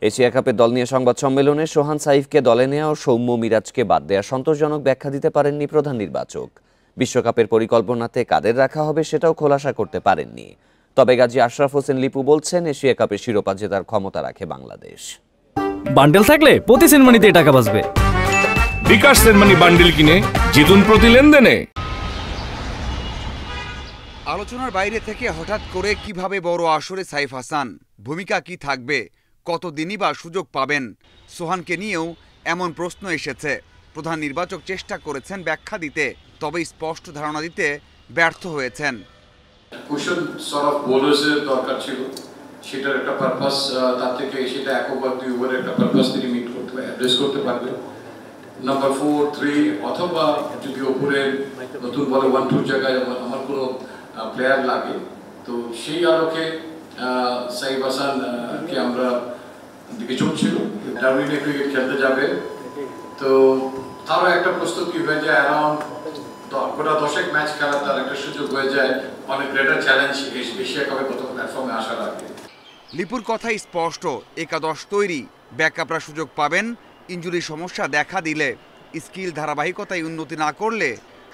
Asia কাপের দল নিয়ে সংবাদ সম্মেলনে সোহান সাইফকে দলে নেওয়া ও সৌম্য মিরাজকে বাদ দেওয়া সন্তোষজনক ব্যাখ্যা দিতে পারেননি প্রধান নির্বাচক। বিশ্বকাপের পরিকল্পনাতে কাদের রাখা হবে সেটাও খোলাসা করতে পারেননি। তবে গাজী আশরাফ হোসেন লিপু বলছেন, এশিয়া কাপের শিরোপা জেতার ক্ষমতা রাখে বাংলাদেশ। বান্ডেল থাকলে প্রতি সেনমানিতে টাকা বাঁচবে। বিকাশ সেনমানি বান্ডেল কিনে জিতুন প্রতি লেনদেনে। আলোচনার বাইরে থেকে হঠাৎ করে কিভাবে বড় আসরে সাইফ হাসান, ভূমিকা কি থাকবে, কতদিনই বা সুযোগ পাবেন? সোহানকে নিয়েও এমন প্রশ্ন এসেছে। প্রধান নির্বাচক চেষ্টা করেছেন ব্যাখ্যা দিতে, তবে স্পষ্ট ধারণা দিতে ব্যর্থ হয়েছেন। কুশল সরফ বোলার্সের দরকার ছিল, সেটার একটা পারপাস, তার থেকে সেটা এক ওভার 2 ওভারের একটা পারপাস তিনি মিট করতে অ্যাড্রেস করতে পারবে। নাম্বার 4, 3 অথবা যদি ওপরে নতুন বলে 1-2 জায়গায় আমার কোনো প্লেয়ার লাগে, তো সেই আলোকে সাইফ হাসানকে আমরা দিকে চলছিল। ডারউইনে ক্রিকেট খেলতে যাবে, তো তারও একটা প্রস্তুতি হয়ে যায়, অ্যারাউন্ড গোটা 10 ম্যাচ খেলা তার একটা সুযোগ হয়ে যায়, অনেক গ্রেটার চ্যালেঞ্জ এশিয়া কাপে কত প্ল্যাটফর্মে আসার আগে। লিপুর কথাই স্পষ্ট, একাদশ তৈরি, ব্যাকআপরা সুযোগ পাবেন। ইনজুরি সমস্যা দেখা দিলে, স্কিল ধারাবাহিকতায় উন্নতি না করলে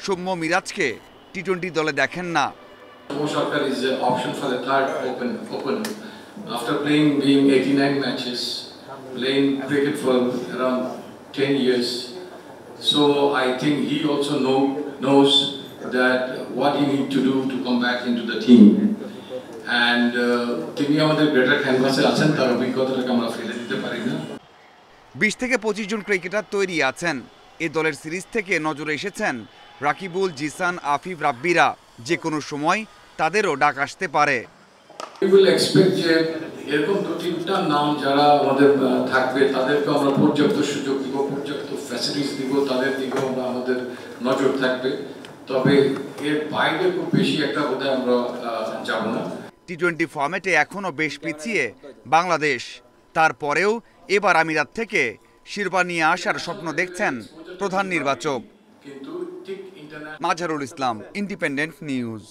সৌম্য মিরাজকে টি-20 দলে দেখেন না। Summo Sarkar is an option for the third open. After being 89 matches, playing cricket for around 10 years, so I think he also knows that what he need to do to come back into the team. And তিনি আমাদের greater ক্যানভাসে আছেন, তার অভিজ্ঞতাটাকে আমরা ফেলে দিতে পারি না। 20 থেকে 25 জন ক্রিকেটার তৈরি আছেন। এই দলের সিরিজ থেকে নজরে এসেছেন রাকিবুল, জিসান, আফিফ, রাব্বিরা। যে কোনো সময় তাদেরও ডাক আসতে পারে। We will expect যে এরকম 2-3টা নাম যারা আমাদের থাকবে, তাদেরকে আমরা পর্যাপ্ত সুযোগ দিব, পর্যাপ্ত ফ্যাসিলিটিস দিব, তাদের দিকেও আমাদের নজর থাকবে। তবে এর বাইরে খুব বেশি একটা বোধহয় আমরা যাব না। টি-20 ফরম্যাটে এখনও বেশ পিছিয়ে বাংলাদেশ। তারপরেও এবার আমিরাত থেকে শিরোপা নিয়ে আসার স্বপ্ন দেখছেন প্রধান নির্বাচক। Mazharul Islam, independent news.